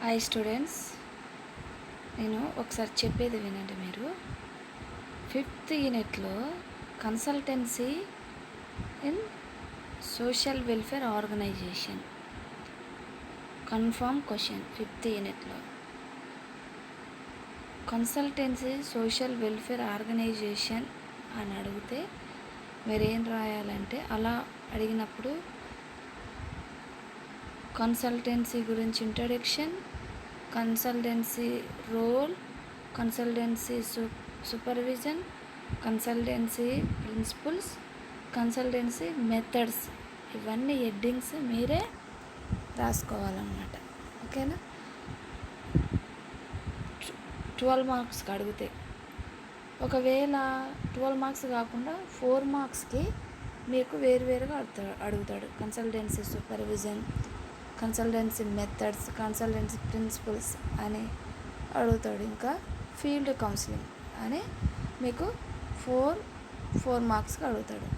Hi students, నేను ఒకసారి చెప్పేది వినండి. మీరు 5th యూనిట్లో consultancy in social welfare organisation confirm question. 5th యూనిట్లో కన్సల్టెన్సీ సోషల్ వెల్ఫేర్ ఆర్గనైజేషన్ అని అడిగితే మీరేం రాయాలంటే, అలా అడిగినప్పుడు కన్సల్టెన్సీ గురించి introduction, consultancy role, consultancy supervision, consultancy principles, consultancy methods, ఇవన్నీ హెడ్డింగ్స్ మీరే రాసుకోవాలన్నమాట. ఓకేనా? 12 మార్క్స్కి అడిగితే, ఒకవేళ 12 మార్క్స్ కాకుండా 4 మార్క్స్కి మీకు వేరువేరుగా అడుగుతాడు. Consultancy supervision, consultancy methods, consultancy principles అని అడుగుతాడు. ఇంకా ఫీల్డ్ కౌన్సిలింగ్ అని మీకు 4 మార్క్స్కి అడుగుతాడు.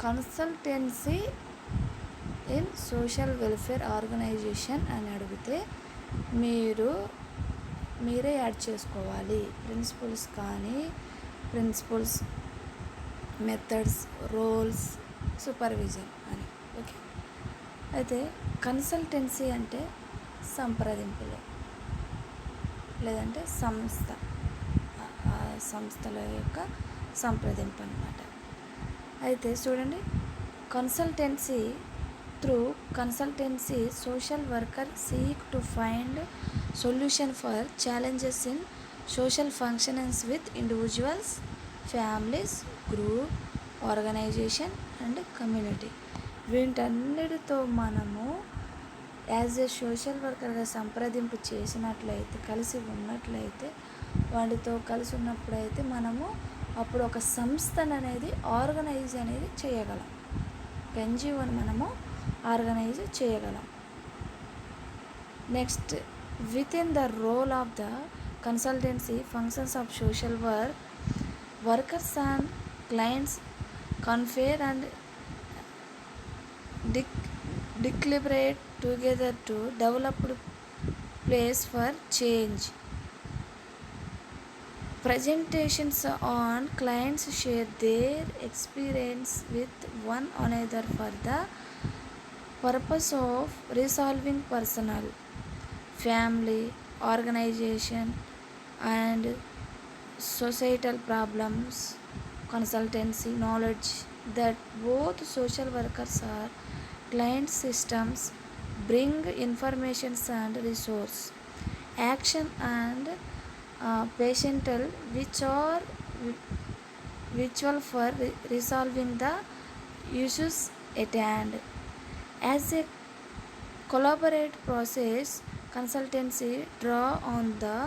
Consultancy in social welfare organisation అని అడిగితే మీరే యాడ్ చేసుకోవాలి. ప్రిన్సిపల్స్, మెథడ్స్, రోల్స్, సూపర్విజన్ అని. ఓకే. అయితే కన్సల్టెన్సీ అంటే సంప్రదింపులు, లేదంటే సంస్థల యొక్క సంప్రదింపు అన్నమాట. అయితే చూడండి, through consultancy social worker seek to find solution for challenges in social functions with individuals, families, group, organisation and community. వీటన్నిటితో మనము యాజ్ ఏ సోషల్ వర్కర్గా సంప్రదింపు చేసినట్లయితే, కలిసి ఉన్నట్లయితే, వాటితో కలిసి ఉన్నప్పుడైతే మనము అప్పుడు ఒక సంస్థను అనేది ఆర్గనైజ్ అనేది చేయగలం. ఎన్జిఓని మనము ఆర్గనైజ్ చేయగలం. Next, with in the role of the consultancy functions of social workers and clients confer and deliberate together to develop place for change. Presentations on clients share their experience with one another for the purpose of resolving personal, family, organization and societal problems. Consultancy knowledge that both social workers are client systems bring information and resource, action and patiental which are virtual for resolving the issues at hand. As a collaborative process, consultancy draw on the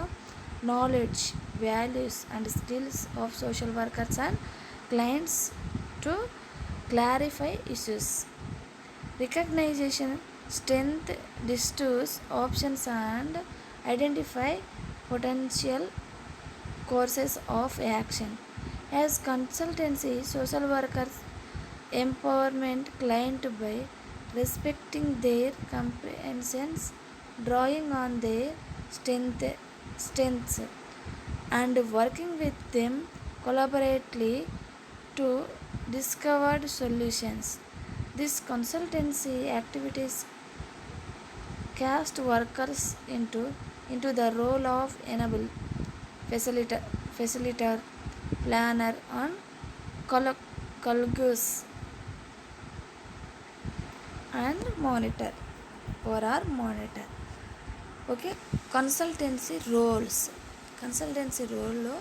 knowledge, values and skills of social workers and clients to clarify issues, recognition strength, discuss options and identify potential courses of action. As consultancy, social workers empowerment client by respecting their comprehensions, drawing on their strengths and working with them collaboratively to discover solutions. This consultancy activities cast workers into the role of enable, facilitator, planner and colleagues and monitor. Okay. Consultancy రోల్లో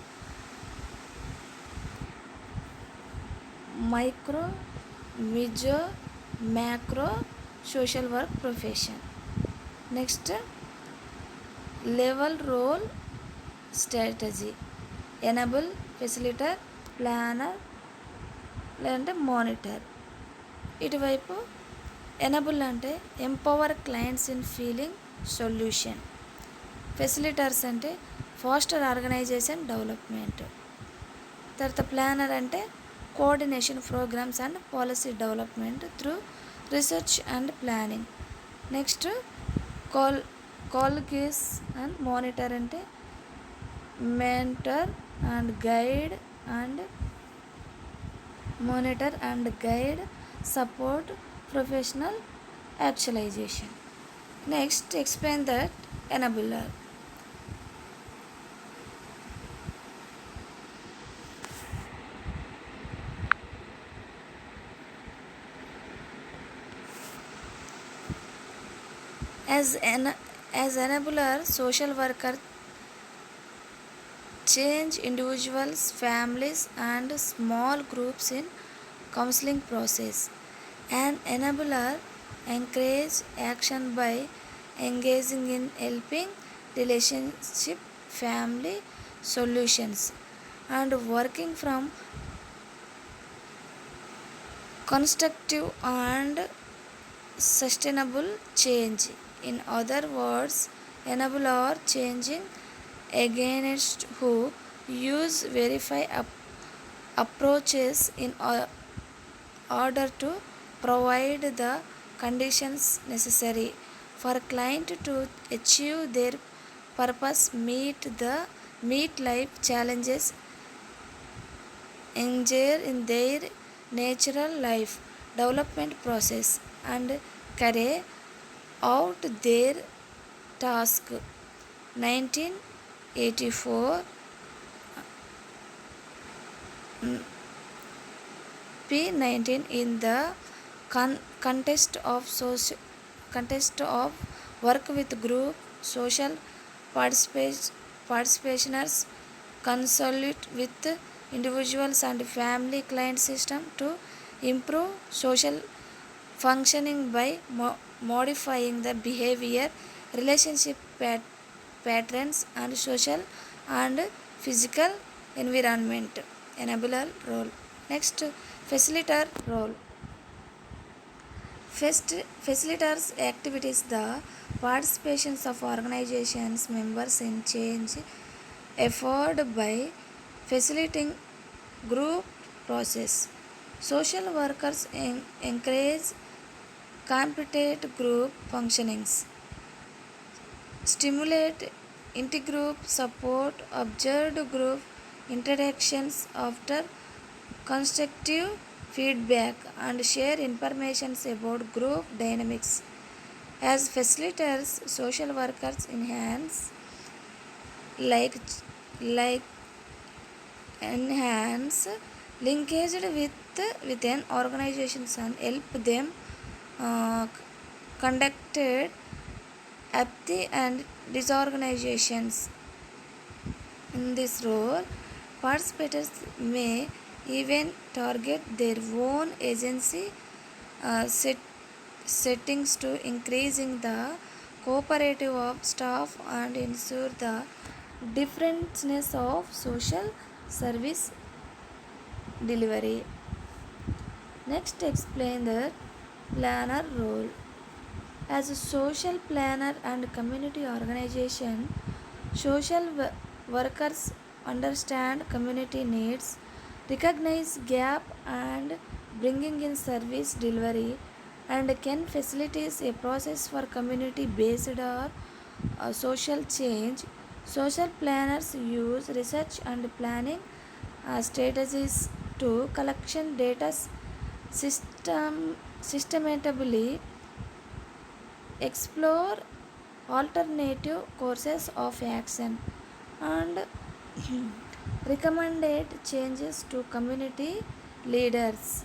micro, mezzo, macro social work profession. Next, level role strategy, enable, facilitator, planner లేదంటే monitor. ఇటువైపు enable అంటే empower clients in feeling solution. Facilitators అంటే foster organisation development. తర్వాత planner అంటే coordination programmes and policy development through research and planning. Next, colleagues and monitor అంటే mentor and guide and monitor and guide support professional actualization. Next, explain that enabler. As enabler, social worker change individuals, families, and small groups in counseling process. An enabler encourages action by engaging in helping relationship, family solutions, and working from constructive and sustainable change. In other words, enabler changing against who use verify approaches in order to provide the conditions necessary for client to achieve their purpose, meet life challenges, engage in their natural life development process, and carry out their task. 1984 P19 in the context of work with group social participationers consult with individuals and family client system to improve social functioning by modifying the behavior, relationship patterns, and social and physical environment. Enabler role. Next, facilitator role. Facilitators activities the participations of organizations members in change effort by facilitating group process. Social workers encourage competent group functionings, stimulate intergroup support, observed group interactions after constructive feedback, and share information about group dynamics. As facilitators, social workers enhance like like enhance linkage with an organizations and help them uh, conducted apathy and disorganizations. In this role, participants may even target their own agency settings to increasing the cooperative of staff and ensure the differentness of social service delivery. Next, explain the planner role. As a social planner and community organization, social workers understand community needs, recognize gap, and bringing in service delivery, and can facilitate a process for community based or social change. Social planners use research and planning strategies to collection data systematically explore alternative courses of action, and recommended changes to community leaders.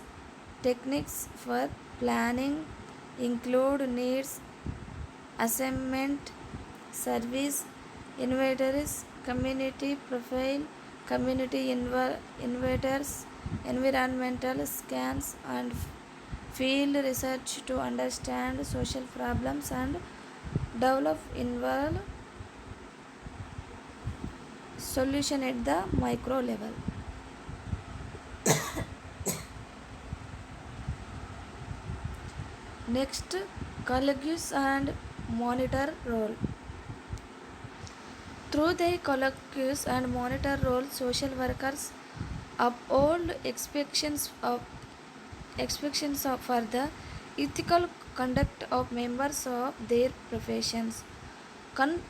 Techniques for planning include needs assessment, service inventories, community profile, community innovators, environmental scans, and field research to understand social problems and develop involve solution at the micro level. Next, colleagues and monitor role. Through their colleagues and monitor role, social workers uphold expectations for the ethical conduct of members of their professions. con-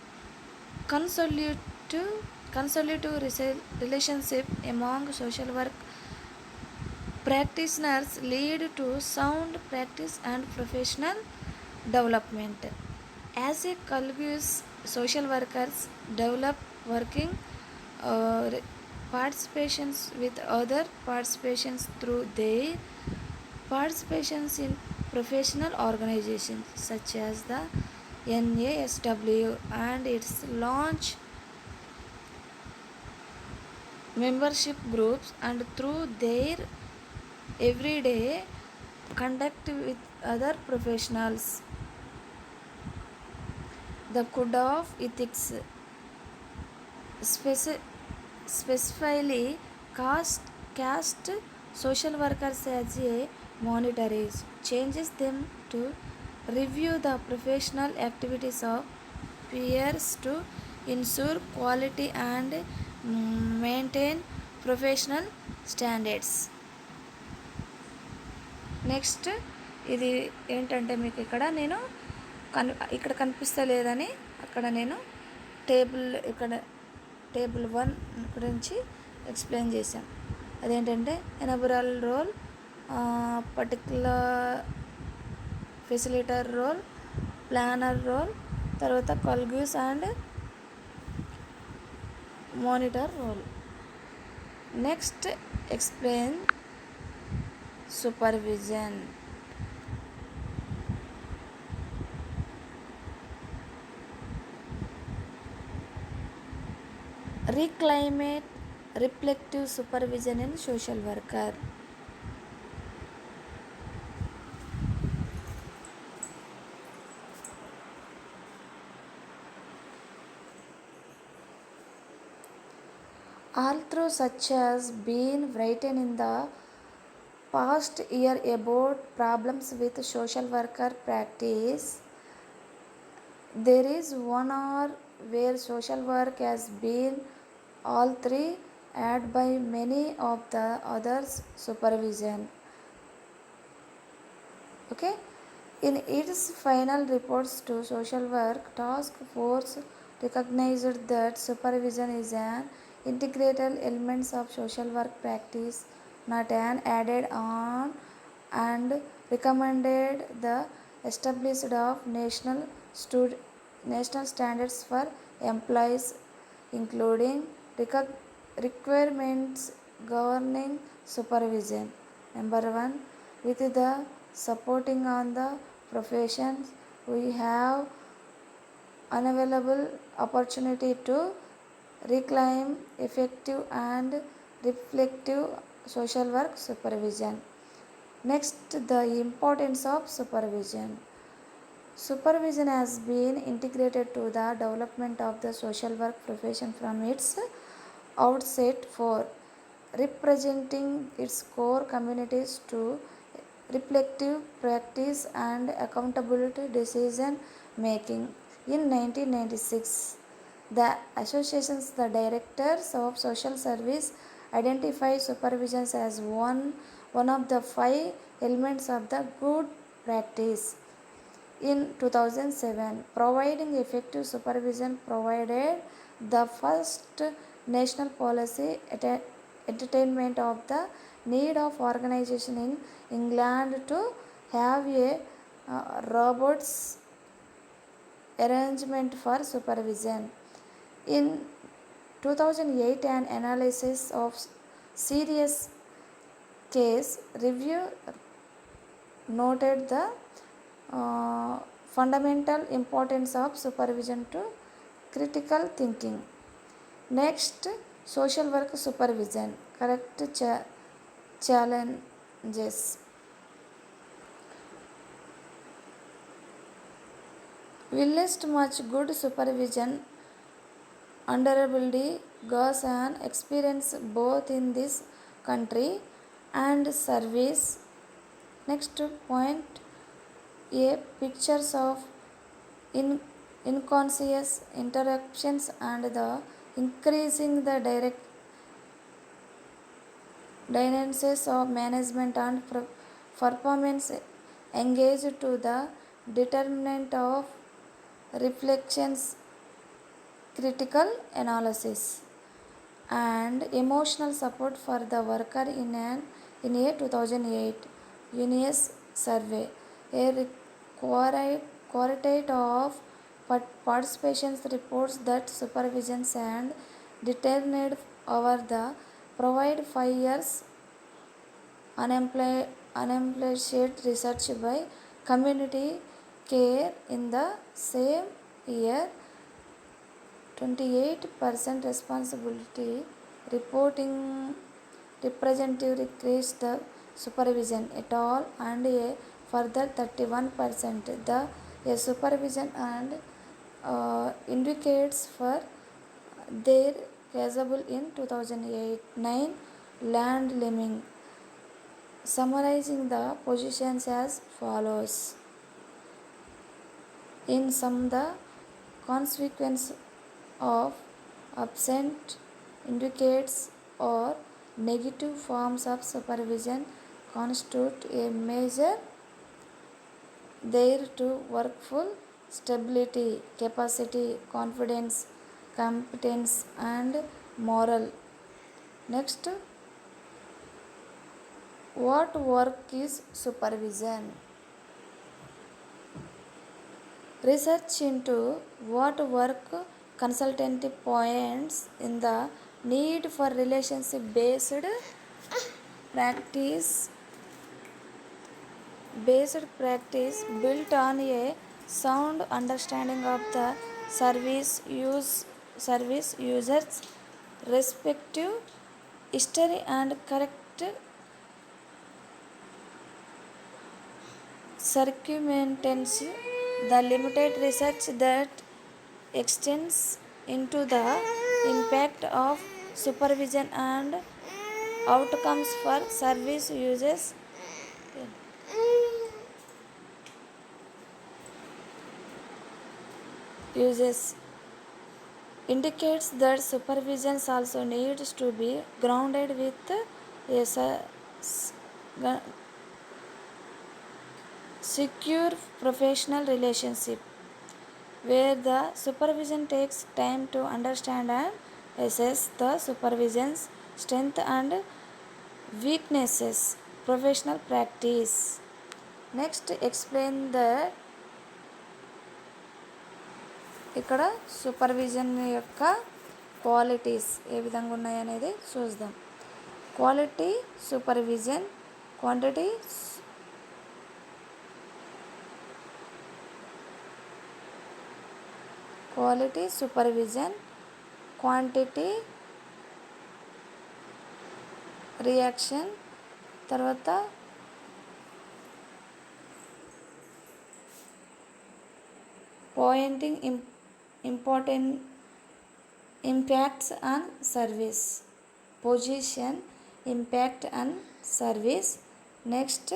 consolidative relationship among social work practitioners lead to sound practice and professional development. As a colleagues, social workers develop working uh, participations with other participations through their participations in professional organizations such as the NASW and its launch membership groups, and through their everyday conduct with other professionals. The code of ethics specifically cast social workers as a monitors, changes them to review the professional activities of peers to ensure quality and maintain professional standards. Next ఇది ఏంటంటే మీకు నేను ఇక్కడ కనిపిస్తలేదని అక్కడ నేను table 1 గురించి explain చేశాను. అదేంటంటే enabler role, particular facilitator role, planner role, తర్వాత colleagues and monitor role. Next explain supervision. Reclimate reflective supervision in social worker. Although such has been written in the past year about problems with social worker practice, there is one or where social work has been all three added by many of the others supervision. Okay, in its final reports to social work task force recognized that supervision is an integrated element of social work practice, not an added on, and recommended the established of national standards for employees, including requirements governing supervision. Number 1, with the supporting on the professions, we have unavailable opportunity to reclaim effective and reflective social work supervision. Next, the importance of supervision. Supervision has been integrated to the development of the social work profession from its outset, for representing its core communities to reflective practice and accountability decision making. In 1996, the associations, the directors of social service identify supervision as one of the 5 elements of the good practice. In 2007, providing effective supervision provided the first national policy entertainment of the need of organization in England to have a robots arrangement for supervision. In 2008, an analysis of serious case review noted the fundamental importance of supervision to critical thinking. Next, social work supervision, correct challenges. We list much good supervision underability goes an experience both in this country and service. Next point, a pictures of unconscious interruptions and the increasing the direct dynamics of management and performance engaged to the determinant of reflections critical analysis and emotional support for the worker in a 2008 UNIS survey. A quartet of participations reports that supervisions and detained over the provide 5 years unemployed research by community care in the same year. 28% responsibility reporting representative increased the supervision at all, and a further 31% the a supervision and indicates for their feasible in 2008 9 land liming. Summarizing the positions as follows: in sum, the consequence of absent indicates or negative forms of supervision constitute a measure there to workful stability, capacity, confidence, competence, and moral. Next, what work is supervision? Research into what work consultancy points in the need for relationship based practice built on a sound understanding of the service users respective history and correct circumstances. The limited research that extends into the impact of supervision and outcomes for service uses indicates that supervision also needs to be grounded with a secure professional relationship where the supervision takes time to understand and assess the supervision's strength and weaknesses. Professional practice. Next, explain the ఇక్కడ supervision యొక్క qualities ఏ విధంగా ఉన్నాయనేది చూద్దాం. Quality supervision, quality supervision, quantity reaction, తర్వాత pointing important impacts on service, position, impact on service. Next,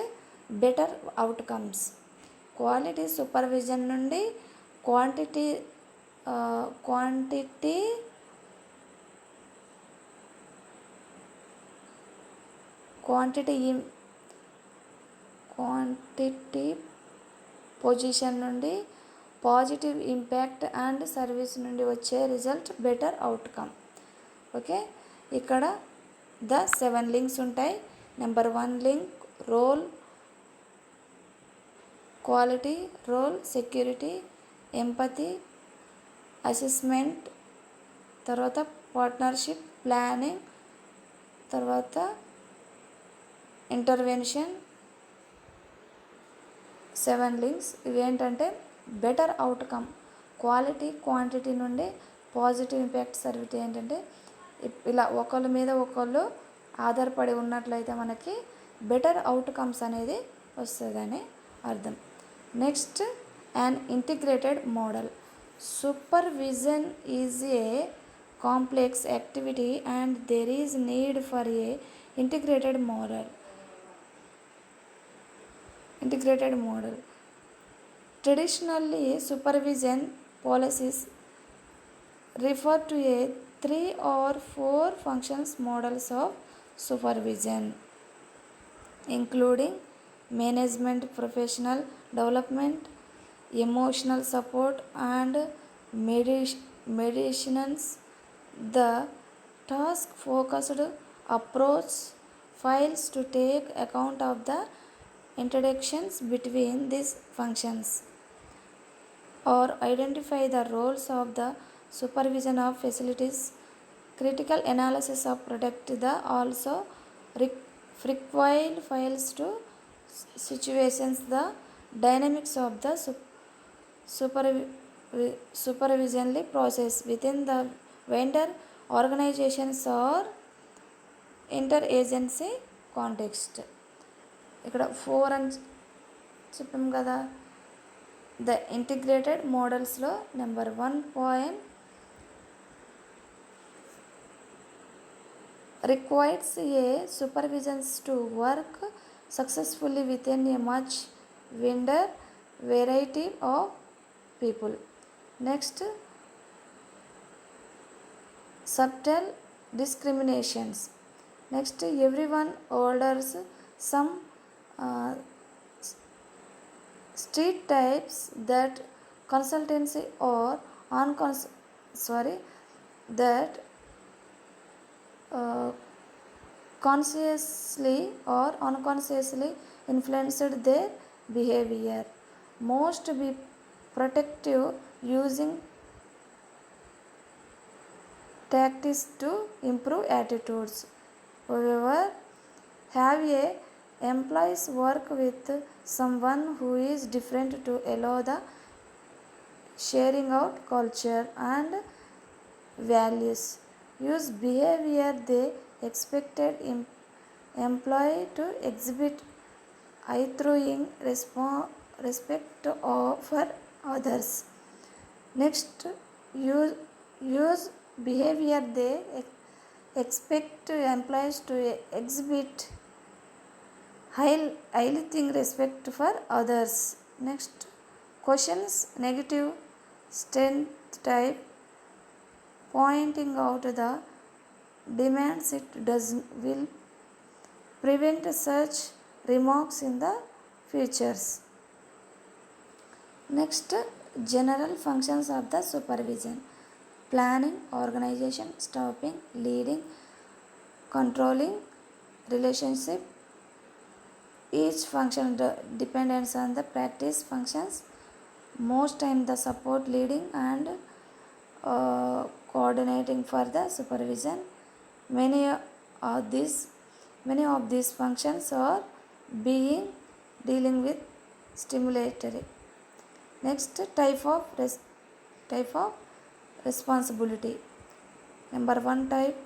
better outcomes. Quality supervision నుండి quantity position నుండి positive impact and service నుండి వచ్చే రిజల్ట్ బెటర్ అవుట్కమ్. ఓకే, ఇక్కడ the 7 links ఉంటాయి. Number 1 link role quality, role security, empathy, assessment, తర్వాత partnership, planning, తర్వాత intervention. 7 links ఇవేంటంటే better outcome, quality quantity నుండి పాజిటివ్ ఇంపాక్ట్ సర్వీస్ ఏంటంటే ఇలా ఒకళ్ళ మీద ఒకళ్ళు ఆధారపడి ఉన్నట్లయితే మనకి బెటర్ అవుట్కమ్స్ అనేది వస్తుందని అర్థం. Next, an integrated model. Supervision is a complex activity and there is need for a integrated model. Traditionally, supervision policies refer to a 3 or 4 functions models of supervision, including management, professional development, emotional support, and medicines. The task focused approach fails to take account of the interactions between these functions or identify the roles of the supervision of facilities. Critical analysis of product the also frequently fails to situations the dynamics of the supervisionally process within the vendor organizations or interagency context. ఇక్కడ 4 అని చెప్పాం కదా. The integrated మోడల్స్లో number 1 point requires a supervisions to work successfully within a much wider variety of people. Next, subtle discriminations. Next, everyone orders some uh, street types that consultancy or that consciously or unconsciously influenced their behavior. Most be protective using tactics to improve attitudes. However, have a employees work with someone who is different to allow the sharing out culture and values. Use behavior they expected employee to exhibit through respect for others. Next, use behavior they expect employees to exhibit highlighting respect for others. Next, questions negative strength type, pointing out the demands it does will prevent such remarks in the futures. Next, general functions of the supervision: planning, organization, stopping, leading, controlling, relationship. Each function depends on the practice functions. Most time the support, leading and coordinating for the supervision. Many of these functions are dealing with stimulatory. Next, type of responsibility. Number 1 type,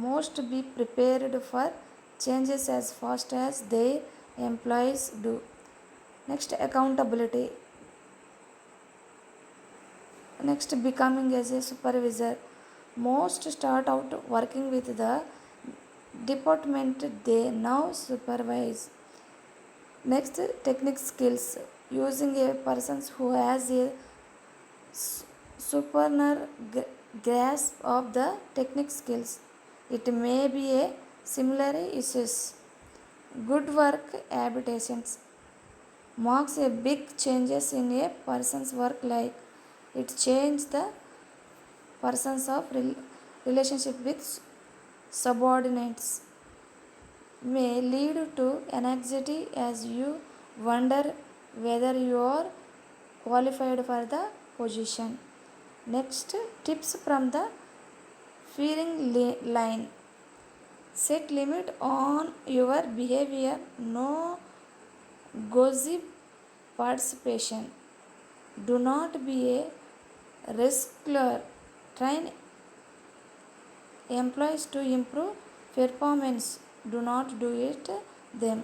most be prepared for changes as fast as their employees do. Next, accountability. Next, becoming as a supervisor. Most start out working with the department they now supervise. Next, technical skills. Using a person who has a superior grasp of the technical skills. It may be a similar issues. Good work habitations marks a big changes in a person's work, like it changes the person's of relationship with subordinates, may lead to anxiety as you wonder whether you are qualified for the position. Next, tips from the fearing line. Set limit on your behavior. No gossip participation. Do not be a risker. Train employees to improve performance. Do not do it them.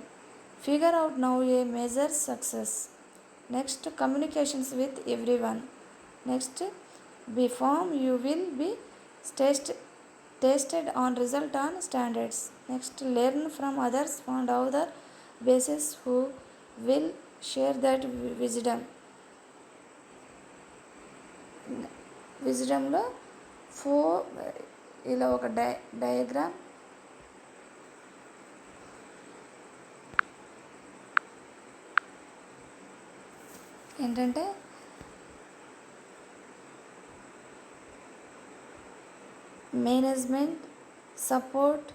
Figure out now a measure success. Next, communications with everyone. Next, be firm. You will be tested on result on standards. Next, learn from others on other basis who will share that విజ్డమ్లో ఇలా ఒక diagram ఏంటంటే management, support,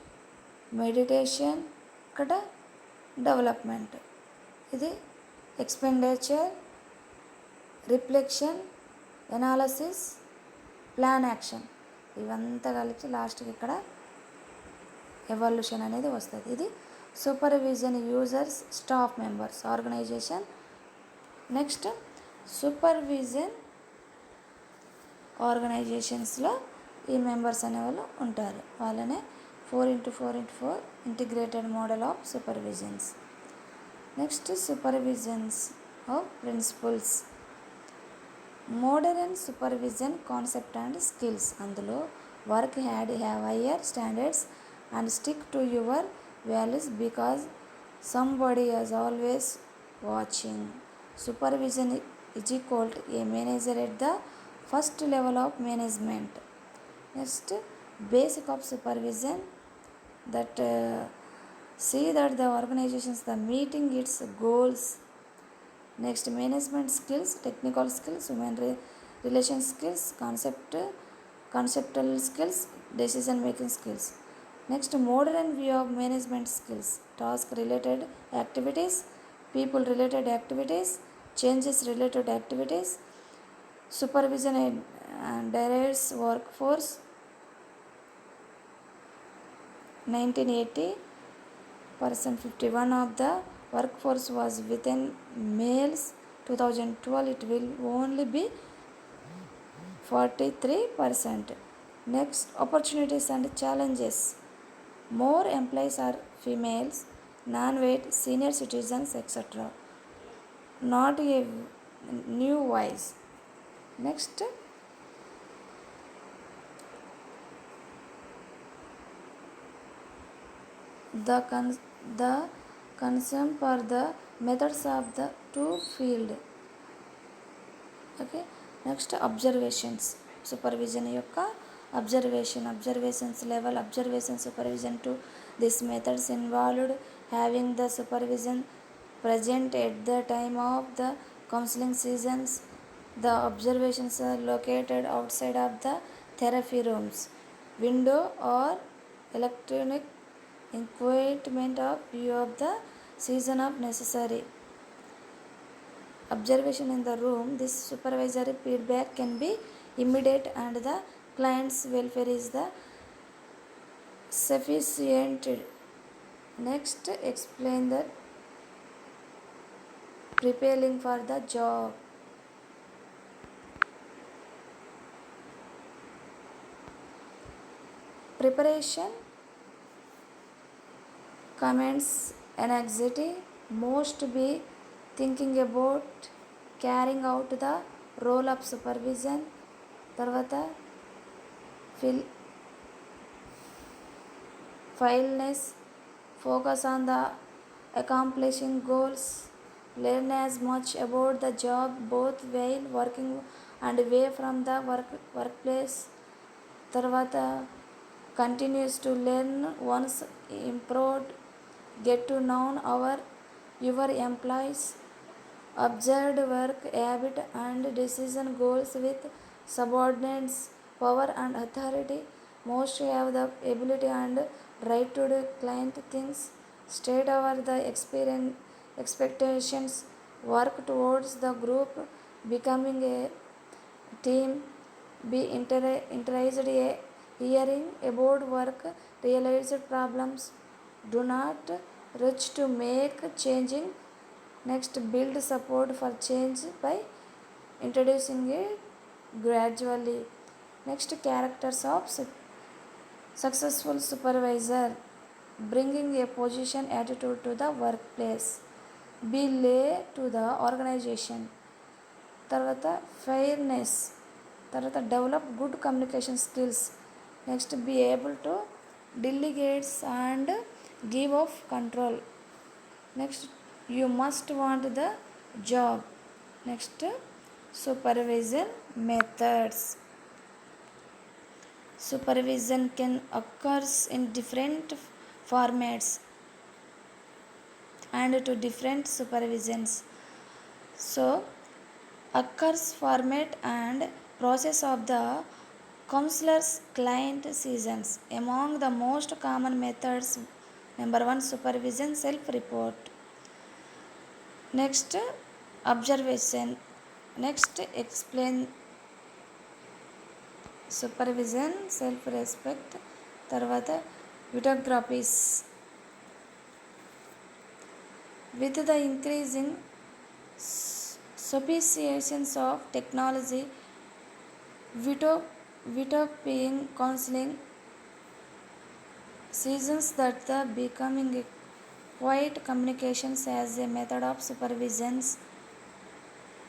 meditation, ఇక్కడ development. ఇది expenditure, reflection, analysis, plan action. ఇవంతా కలిపి లాస్ట్కి ఇక్కడ ఎవల్యూషన్ అనేది వస్తుంది. ఇది supervision, users, staff members, organisation. Next supervision ఆర్గనైజేషన్స్లో ఈ మెంబర్స్ అనేవాళ్ళు ఉంటారు. వాళ్ళనే 4x4x4 integrated model of supervisions. Next supervisions of principles. Modern supervision concept and skills. అందులో work have higher standards and stick to your values because somebody is always watching. Supervision is equal to a manager at the first level of management. Next, basic of supervision, that see that the organizations the meeting its goals. Next, management skills, technical skills, human relation skills, conceptual skills, decision making skills. Next, modern view of management skills, task related activities, people related activities, changes related activities, supervision and diverse workforce. 1980 51% of the workforce was within males. 2012 it will only be 43%. Next, opportunities and challenges. More employees are females, non-white, senior citizens, etc. Not a new voice. Next, the concern for the methods of the two field. Okay. Next, observations. Supervision యొక్క observations level, observation supervision to these methods involved having the supervision present at the time of the counseling seasons. The observations are located outside of the therapy rooms, window or electronic equipment of view of the season of necessary observation in the room. This supervisory feedback can be immediate and the client's welfare is the sufficient. Next, explain the preparing for the job. Preparation comments anxiety, most be thinking about carrying out the role of supervision. తర్వాత ఫైల్నెస్, focus on the accomplishing goals, learn as much about the job both while working and away from the workplace. తర్వాత continues to learn once improved, get to know your employees, observed work habit and decision goals with subordinates, power and authority. Most have the ability and right to do client things, state over the expectations, work towards the group becoming a team, be interested hearing about work realized problems, do not rush to make changing. Next, build support for change by introducing it gradually. Next, characters of successful supervisor, bringing a position attitude to the workplace, be loyal to the organization. తర్వాత fairness, తర్వాత develop good communication skills. Next, be able to delegate and give off control. Next, you must want the job. Next, supervision methods. Supervision can occur in different formats and to different supervisions. So, occurs format and process of the Counselors client seasons. Among the most common methods, number one, supervision self report. Next, observation. Next, explain supervision self respect. తర్వాత videographies. With the increasing sophistication of technology, videoing counseling seasons that the becoming a quiet communications as a method of supervisions.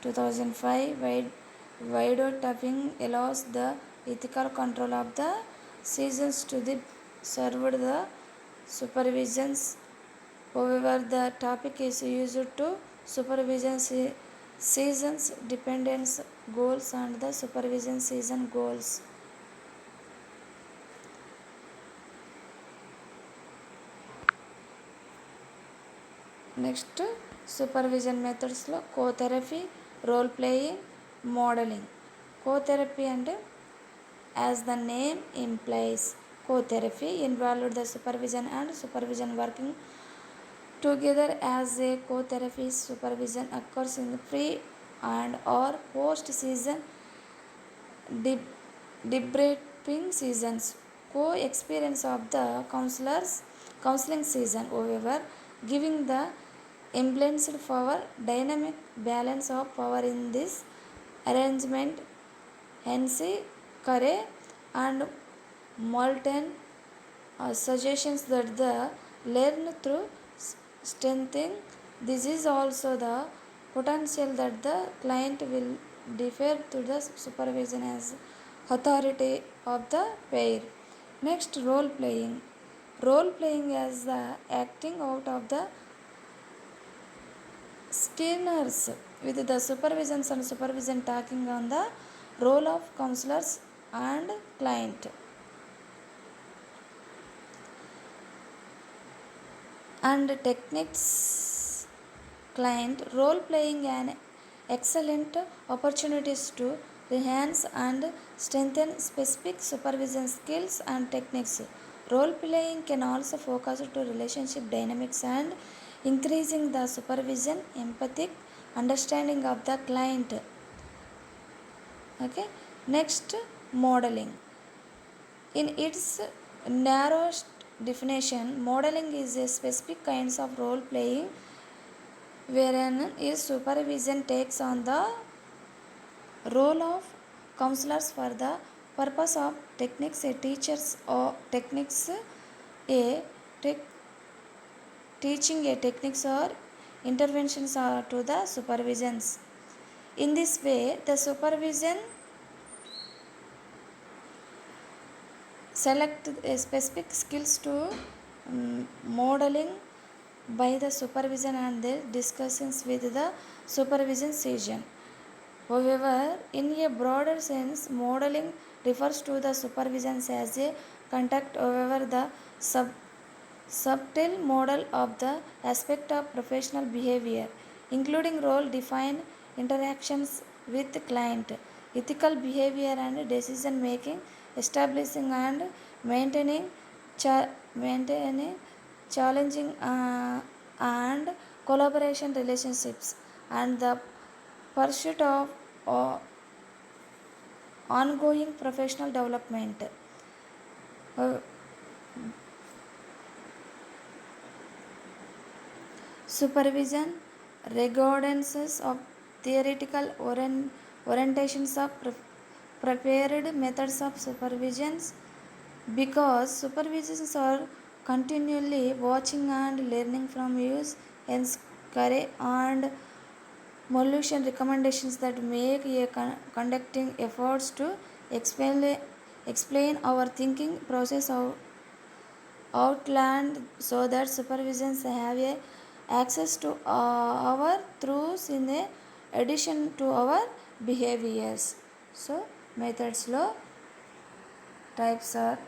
2005 videotapping allows the ethical control of the seasons to be served the supervisions. However, the topic is used to supervision seasons dependence goals and the supervision season goals. Next supervision మెథడ్స్లో cotherapy, role playing, modelling. Cotherapy అంటే as the name implies, cotherapy involved the supervision and supervision working together as a co-therapy. Supervision occurs in pre and or post season debriefing seasons, co-experience of the counseling season. However, giving the imbalanced power dynamic balance of power in this arrangement, hence Carey and Moulton suggestions that the learn through strengthening. This is also the potential that the client will defer to the supervision as authority of the pair. Next, role playing. Role playing as the acting out of the scenarios with the supervisions and supervision talking on the role of counselors and client. And techniques. Client role playing an excellent opportunities to enhance and strengthen specific supervision skills and techniques. Role playing can also focus to relationship dynamics and increasing the supervision empathic understanding of the client. Okay. Next, modeling. In its narrowest definition, modeling is a specific kinds of role playing wherein is supervision takes on the role of counselors for the purpose of techniques a teachers or techniques a teaching a techniques or interventions are to the supervisions. In this way, the supervision select a specific skills to modeling by the supervision and their discussions with the supervision session. However, in a broader sense, modeling refers to the supervisions as a contact. However, the subtle model of the aspect of professional behavior, including role defined interactions with the client, ethical behavior and decision making, establishing and maintaining challenging and collaboration relationships, and the pursuit of ongoing professional development. Supervision regardless of theoretical orientations of prepared methods of supervisions, because supervisors are continually watching and learning from use. Hence, Carey and Moulton recommendations that make a conducting efforts to explain our thinking process outlined so that supervisions have a access to our truths in addition to our behaviors. So methods లో types are